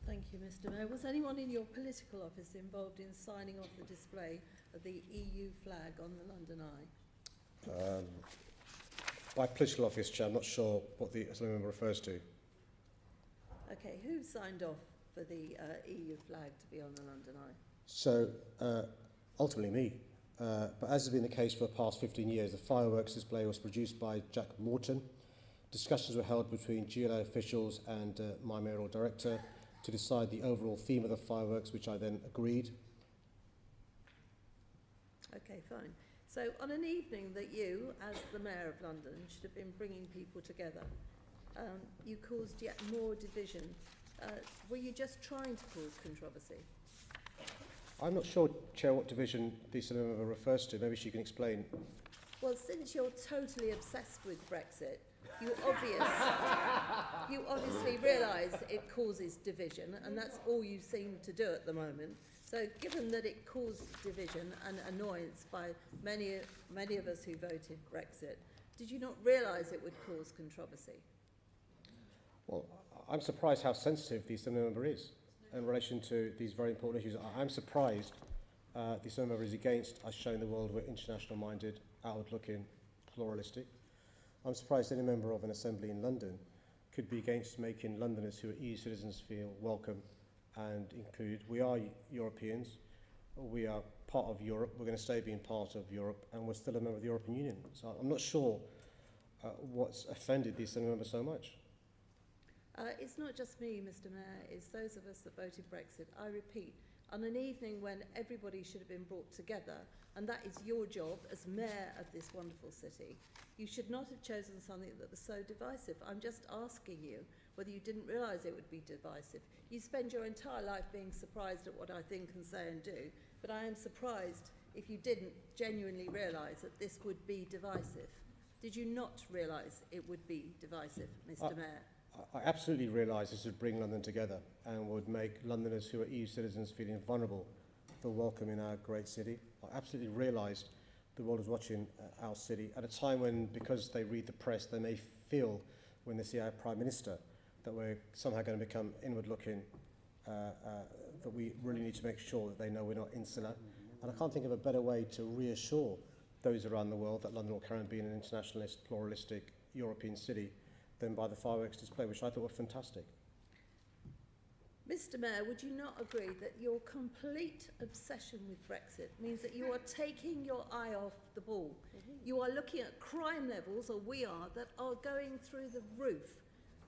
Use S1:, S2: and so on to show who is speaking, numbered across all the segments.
S1: Thank you, Mr. Mayor. Was anyone in your political office involved in signing off the display of the EU flag on the London Eye?
S2: By political office, Chair, I'm not sure what the Assembly member refers to.
S1: Okay, who signed off for the EU flag to be on the London Eye?
S2: So, ultimately me. But as has been the case for the past 15 years, the fireworks display was produced by Jack Morton. Discussions were held between GLA officials and my mayoral director to decide the overall theme of the fireworks, which I then agreed.
S1: Okay, fine. So on an evening that you, as the Mayor of London, should have been bringing people together, you caused yet more division. Were you just trying to cause controversy?
S2: I'm not sure, Chair, what division the Assembly member refers to. Maybe she can explain.
S1: Well, since you're totally obsessed with Brexit, you obviously realise it causes division, and that's all you seem to do at the moment. So given that it caused division and annoyance by many of us who voted Brexit, did you not realise it would cause controversy?
S2: Well, I'm surprised how sensitive the Assembly member is in relation to these very important issues. I'm surprised the Assembly member is against us showing the world we're international-minded, outward-looking, pluralistic. I'm surprised any member of an assembly in London could be against making Londoners who are EU citizens feel welcome and included. We are Europeans. We are part of Europe. We're going to stay being part of Europe, and we're still a member of the European Union. So I'm not sure what's offended the Assembly member so much.
S1: It's not just me, Mr. Mayor, it's those of us that voted Brexit. I repeat, on an evening when everybody should have been brought together, and that is your job as Mayor of this wonderful city, you should not have chosen something that was so divisive. I'm just asking you whether you didn't realise it would be divisive. You spend your entire life being surprised at what I think and say and do, but I am surprised if you didn't genuinely realise that this would be divisive. Did you not realise it would be divisive, Mr. Mayor?
S2: I absolutely realise this would bring London together and would make Londoners who are EU citizens feeling vulnerable feel welcome in our great city. I absolutely realised the world was watching our city at a time when, because they read the press, they may feel when they see our Prime Minister that we're somehow going to become inward-looking, that we really need to make sure that they know we're not insular. And I can't think of a better way to reassure those around the world that London will carry on being an internationalist, pluralistic European city than by the fireworks display, which I thought were fantastic.
S1: Mr. Mayor, would you not agree that your complete obsession with Brexit means that you are taking your eye off the ball? You are looking at crime levels, or we are, that are going through the roof.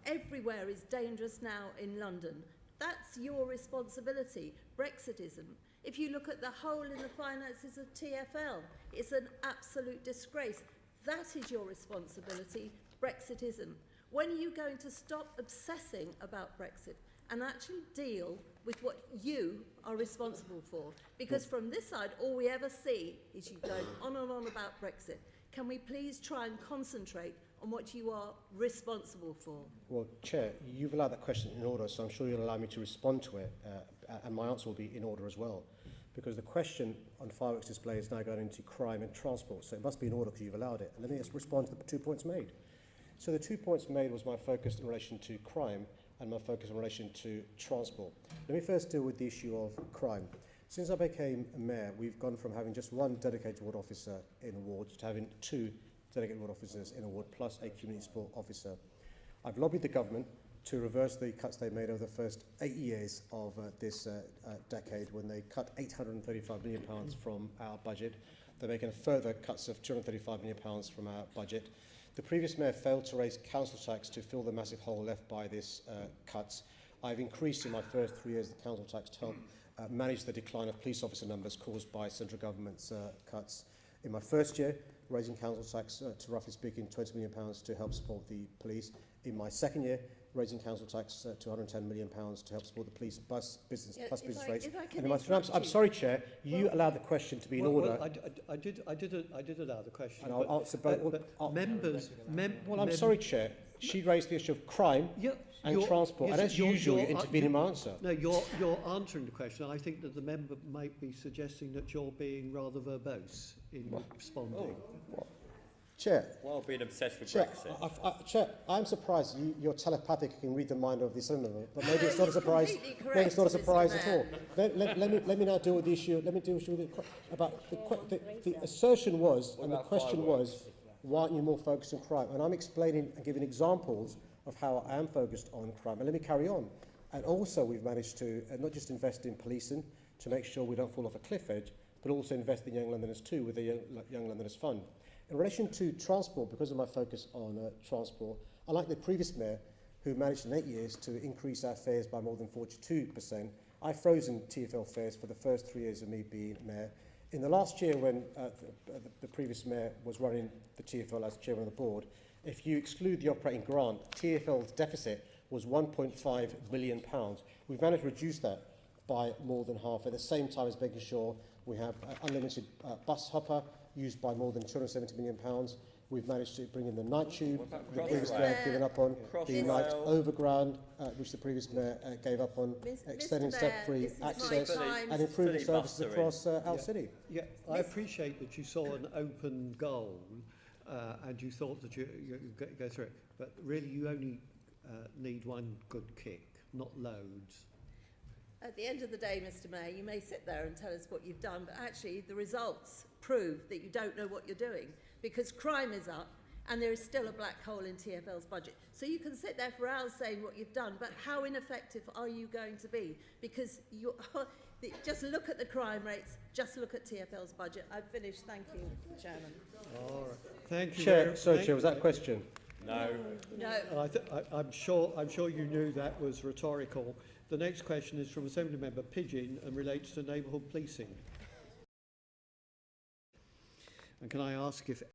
S1: Everywhere is dangerous now in London. That's your responsibility. Brexitism. If you look at the hole in the finances of TfL, it's an absolute disgrace. That is your responsibility. Brexitism. When are you going to stop obsessing about Brexit and actually deal with what you are responsible for? Because from this side, all we ever see is you going on and on about Brexit. Can we please try and concentrate on what you are responsible for?
S2: Well, Chair, you've allowed that question in order, so I'm sure you'll allow me to respond to it, and my answer will be in order as well. Because the question on fireworks display is now going into crime and transport, so it must be in order because you've allowed it. And let me just respond to the 2 points made. So the 2 points made was my focus in relation to crime and my focus in relation to transport. Let me first deal with the issue of crime. Since I became mayor, we've gone from having just one dedicated ward officer in a ward to having 2 dedicated ward officers in a ward plus a community support officer. I've lobbied the government to reverse the cuts they made over the first 8 years of this decade, when they cut £835 million from our budget. They're making further cuts of £235 million from our budget. The previous mayor failed to raise council tax to fill the massive hole left by this cuts. I've increased in my first 3 years the council tax to help manage the decline of police officer numbers caused by central government's cuts. In my first year, raising council tax to, roughly speaking, £20 million to help support the police. In my second year, raising council tax to £110 million to help support the police business rates. I'm sorry, Chair, you allowed the question to be in order.
S3: I did allow the question.
S2: And I'll answer both. I'm
S3: members.
S2: sorry, Chair. She raised the issue of crime and transport, and as usual, you intervene in my answer.
S3: No, you're answering the question. I think that the member might be suggesting that you're being rather verbose in responding.
S2: Chair,
S4: While being obsessed with
S2: Chair,
S4: Brexit.
S2: Chair, I'm surprised you're telepathic and can read the mind of the Assembly member, but maybe it's not a
S1: He's
S2: surprise.
S1: completely
S2: Maybe it's not a
S1: correct, Mr.
S2: surprise at
S1: Mayor.
S2: all. Let me now deal with the issue. Let me deal with the assertion was, and the question was, why aren't you more focused on crime? And I'm explaining and giving examples of how I am focused on crime. And let me carry on. And also, we've managed to not just invest in policing to make sure we don't fall off a cliff edge, but also invest in Young Londoners too with the Young Londoners Fund. In relation to transport, because of my focus on transport, unlike the previous mayor, who managed in 8 years to increase our fares by more than 42%, I've frozen TfL fares for the first 3 years of me being mayor. In the last year, when the previous mayor was running the TfL as chairman of the board, if you exclude the operating grant, TfL's deficit was £1.5 billion. We've managed to reduce that by more than half, at the same time as making sure we have unlimited bus hopper used by more than £270 million. We've managed to bring in the night tube, the previous mayor given up on, the night overground, which the previous mayor gave up on, extending step-free access and improving services across our city.
S3: Yeah, I appreciate that you saw an open goal and you thought that you go through it, but really you only need one good kick, not loads.
S1: At the end of the day, Mr. Mayor, you may sit there and tell us what you've done, but actually the results prove that you don't know what you're doing, because crime is up and there is still a black hole in TfL's budget. So you can sit there for hours saying what you've done, but how ineffective are you going to be? Because you just look at the crime rates, just look at TfL's budget. I've finished. Thank you, Chairman.
S3: All right. Thank you.
S2: Chair, sorry, Chair, was that a question?
S4: No.
S1: No.
S3: I'm sure you knew that was rhetorical. The next question is from Assembly Member Pidgeon and relates to neighbourhood policing. And can I ask if